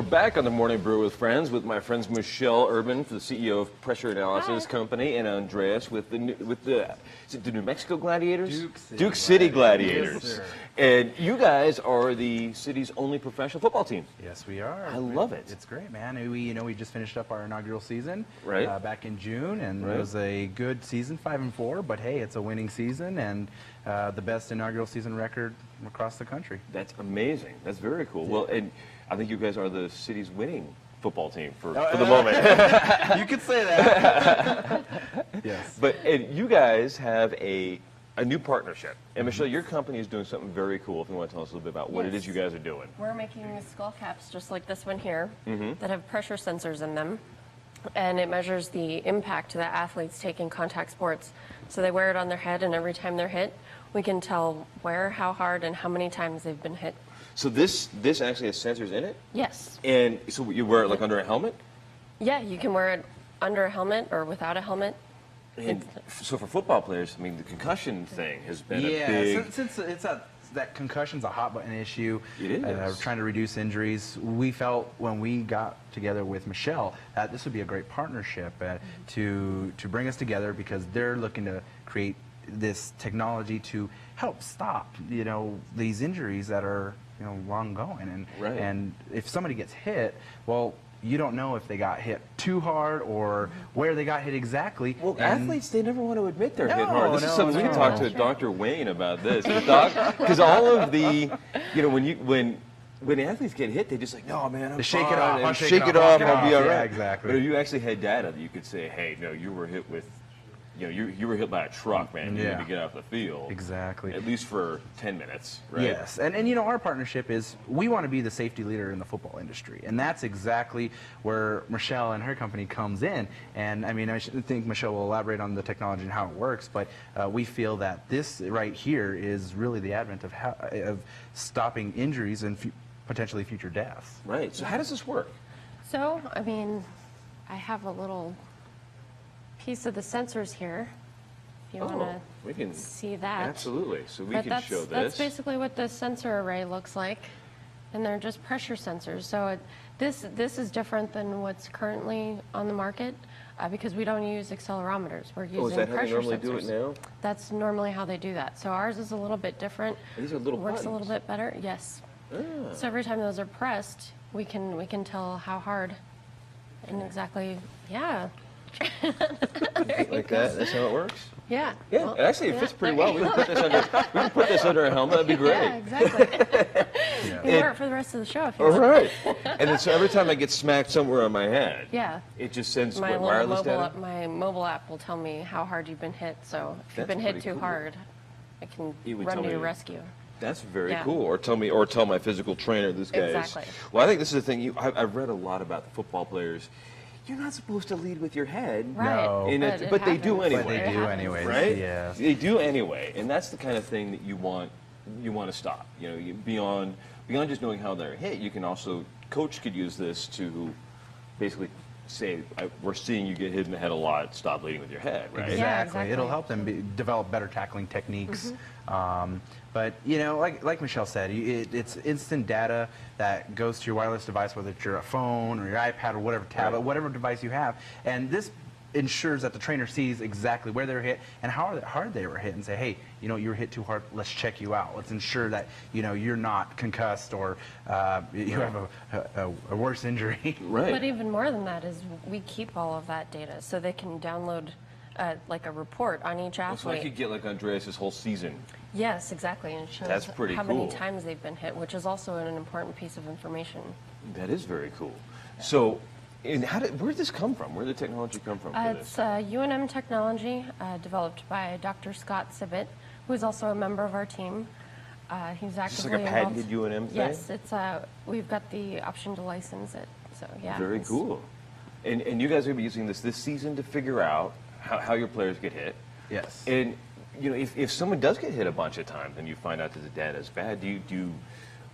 back on the Morning Brew with Friends with my friends Michelle Urban, the CEO of Pressure Analysis Company, and Andreas with is it the New Mexico Gladiators? Duke City Gladiators. Yes, and you guys are the city's only professional football team. yes, we are. I love it. It's great, man. We just finished up our inaugural season back in June, and it was a good season, 5-4. But hey, it's a winning season, and the best inaugural season record across the country. That's amazing. That's very cool. Yeah. Well, and I think you guys are the city's winning football team for the moment. You could say that. Yes. But and you guys have a new partnership. And Michelle, your company is doing something very cool. If you want to tell us a little bit about what it is you guys are doing. We're making skull caps just like this one here that have pressure sensors in them. And it measures the impact that athletes take in contact sports. So they wear it on their head, and every time they're hit, we can tell where, how hard, and how many times they've been hit. So this actually has sensors in it? Yes. And so you wear it like under a helmet? Yeah, you can wear it under a helmet or without a helmet. And so for football players, I mean, the concussion thing has been a Yeah, big... since that concussion's a hot button issue. It is. We're trying to reduce injuries. We felt when we got together with Michelle that this would be a great partnership to bring us together, because they're looking to create this technology to help stop, these injuries that are, long going. And if somebody gets hit, well, you don't know if they got hit too hard or where they got hit exactly. Well, athletes, they never want to admit they're hit hard. This is something we can talk to Dr. Wayne about this. Because all of the, when athletes get hit, they just like, no, man, I'm shake fine. it off. And shake it off, I'll be all right. Yeah, exactly. But if you actually had data that you could say, hey, no, you were hit with, you were hit by a truck, man. You need to get off the field. Exactly. At least for 10 minutes, right? Yes, and our partnership is, we want to be the safety leader in the football industry, and that's exactly where Michelle and her company comes in. And I mean, I think Michelle will elaborate on the technology and how it works, but we feel that this right here is really the advent of stopping injuries and potentially future deaths. Right. So how does this work? So, I mean, I have a little piece of the sensors here, if you want to see that. Absolutely. So we can show this. That's basically what the sensor array looks like, and they're just pressure sensors. So this is different than what's currently on the market, because we don't use accelerometers. We're using is that how they normally sensors. do it now? That's normally how they do that. So ours is a little bit different. And these are little works buttons. a little bit better. Yes. So every time those are pressed, we can tell how hard and exactly. Yeah. Like that? That's how it works? Yeah. Yeah, well, actually it fits pretty well. We can put this under a helmet. That'd be great. Yeah, exactly. You can wear it for the rest of the show if you want. All right. And then so every time I get smacked somewhere on my head, it just sends wireless data? My mobile app will tell me how hard you've been hit. So if you've been hit too hard, I can run to your rescue. That's very cool. Or tell my physical trainer this guy Exactly. Well, I think this is the thing. I've read a lot about the football players. You're not supposed to lead with your head. Right. No. But they do anyway. But they do anyway. Right? Yeah. They do anyway. And that's the kind of thing that you want to stop. Beyond just knowing how they're hit, you can also, coach could use this to basically say, we're seeing you get hit in the head a lot, stop leading with your head, right? Yeah, exactly. It'll help them develop better tackling techniques. But, like Michelle said, it's instant data that goes to your wireless device, whether it's your phone or your iPad or whatever tablet, whatever device you have. And this ensures that the trainer sees exactly where they're hit and how hard they were hit, and say, hey, you were hit too hard, let's check you out. Let's ensure that, you're not concussed or you have a worse injury. Right. But even more than that is we keep all of that data, so they can download like a report on each athlete. So I could get like Andreas' whole season. Yes, exactly. And it shows how many times they've been hit, which is also an important piece of information. That is very cool. So, and where did this come from? Where did the technology come from for this? It's UNM technology developed by Dr. Scott Sibbett, who is also a member of our team. He's actively Is this like a patented UNM thing? Yes, it's we've got the option to license it. So yeah. Very cool. And you guys are going to be using this season to figure out how your players get hit. Yes. And if someone does get hit a bunch of times and you find out that the data is bad,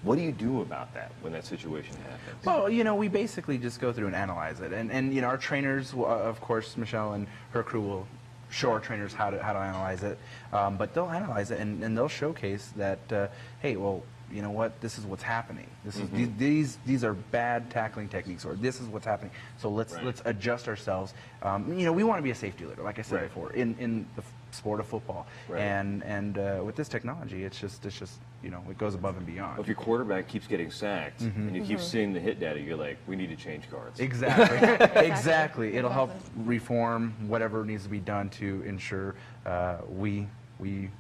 what do you do about that when that situation happens? Well, we basically just go through and analyze it. And our trainers, of course, Michelle and her crew will show our trainers how to analyze it. But they'll analyze it and they'll showcase that, hey, well, you know what, this is what's happening. This is these are bad tackling techniques, or this is what's happening. So let's adjust ourselves. You know, we want to be a safety leader, like I said before, in the sport of football. And with this technology, it's just you know, it goes above and beyond. If your quarterback keeps getting sacked and you keep seeing the hit data, you're like, we need to change cards. Exactly. Exactly. It'll help reform whatever needs to be done to ensure we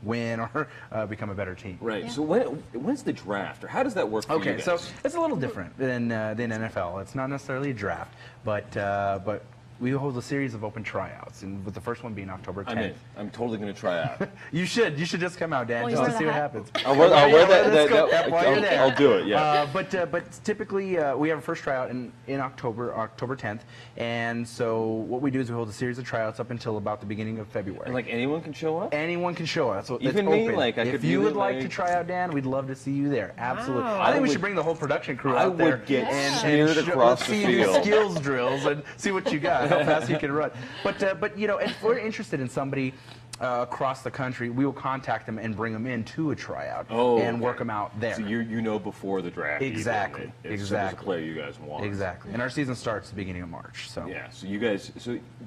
win or become a better team. Right. So when's the draft, or how does that work for you guys? So it's a little different than NFL. It's not necessarily a draft, but we hold a series of open tryouts, and with the first one being October 10th. I'm in. I'm totally going to try out. You should just come out, Dan, just to see what happens. I'll wear that. I'll do it. Yeah. But typically we have a first tryout in October 10th, and so what we do is we hold a series of tryouts up until about the beginning of February. And like anyone can show up. Anyone can show up. So even it's me, open. like I could. If you would like to try out, Dan, we'd love to see you there. Absolutely. Wow. I think we should bring the whole production crew out there. I would get cheered across the see field. you skills drills and see what you got, how fast you can run. But you know, if we're interested in somebody across the country, we will contact them and bring them in to a tryout and work them out there. So you know before the draft. Exactly. It's a player you guys want. Exactly. And our season starts at the beginning of March. So yeah. So do you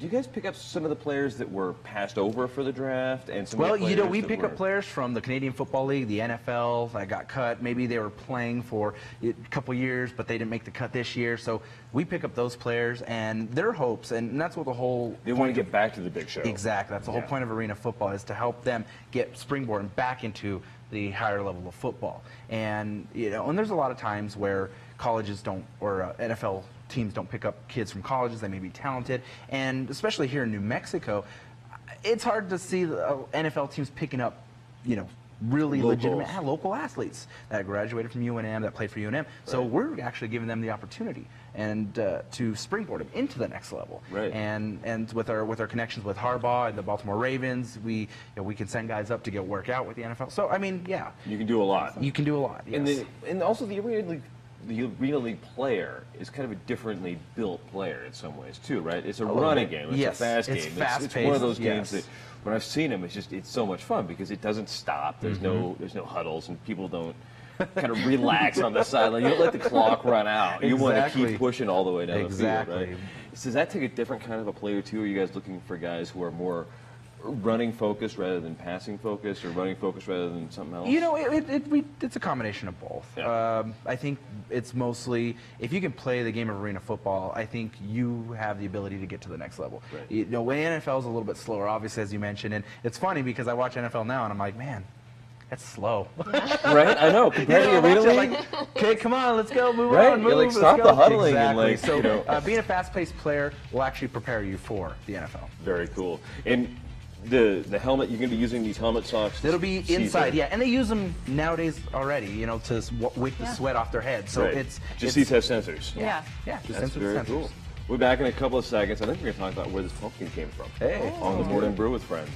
guys pick up some of the players that were passed over for the draft, and some? Well, of the you know, players we that pick were... up players from the Canadian Football League, the NFL that got cut. Maybe they were playing for a couple years, but they didn't make the cut this year. So we pick up those players and their hopes, and that's what the whole. They want to get back to the big show. Exactly. That's the whole point of arena football, is to help them get springboarding back into the higher level of football. And you know, and there's a lot of times where colleges don't, or NFL teams don't pick up kids from colleges. They may be talented, and especially here in New Mexico, it's hard to see the NFL teams picking up, you know, really legitimate local athletes that graduated from UNM, that played for UNM. So we're actually giving them the opportunity and to springboard them into the next level. Right. And with our connections with Harbaugh and the Baltimore Ravens, we can send guys up to get work out with the NFL. So I mean, yeah, you can do a lot. You can do a lot. Yes. And also the Arena League player is kind of a differently built player in some ways too, right? It's a running game. It's a fast game. It's one of those games that when I've seen them, it's so much fun because it doesn't stop. There's no huddles, and people don't kind of relax on the sideline. You don't let the clock run out. You want to keep pushing all the way down the field, right? So does that take a different kind of a player too? Are you guys looking for guys who are more running focused rather than passing focused, or running focused rather than something else? You know, it's a combination of both. Yeah. I think it's mostly, if you can play the game of arena football, I think you have the ability to get to the next level. Right. You know, NFL is a little bit slower, obviously, as you mentioned, and it's funny because I watch NFL now and I'm like, man, that's slow. Right? I know. Compared to Arena League? Like, okay, come on, let's go, move right? on, move. You're like, stop the huddling. Exactly. And like, so you know. being a fast-paced player will actually prepare you for the NFL. Very cool. And the helmet, you're going to be using these helmet socks? It'll be inside, yeah. And they use them nowadays already, you know, to wipe the sweat off their head. So these have sensors. Yeah. Yeah, just that's very cool. We'll be back in a couple of seconds. I think we're going to talk about where this pumpkin came from. Hey. On the Morning Brew with Friends.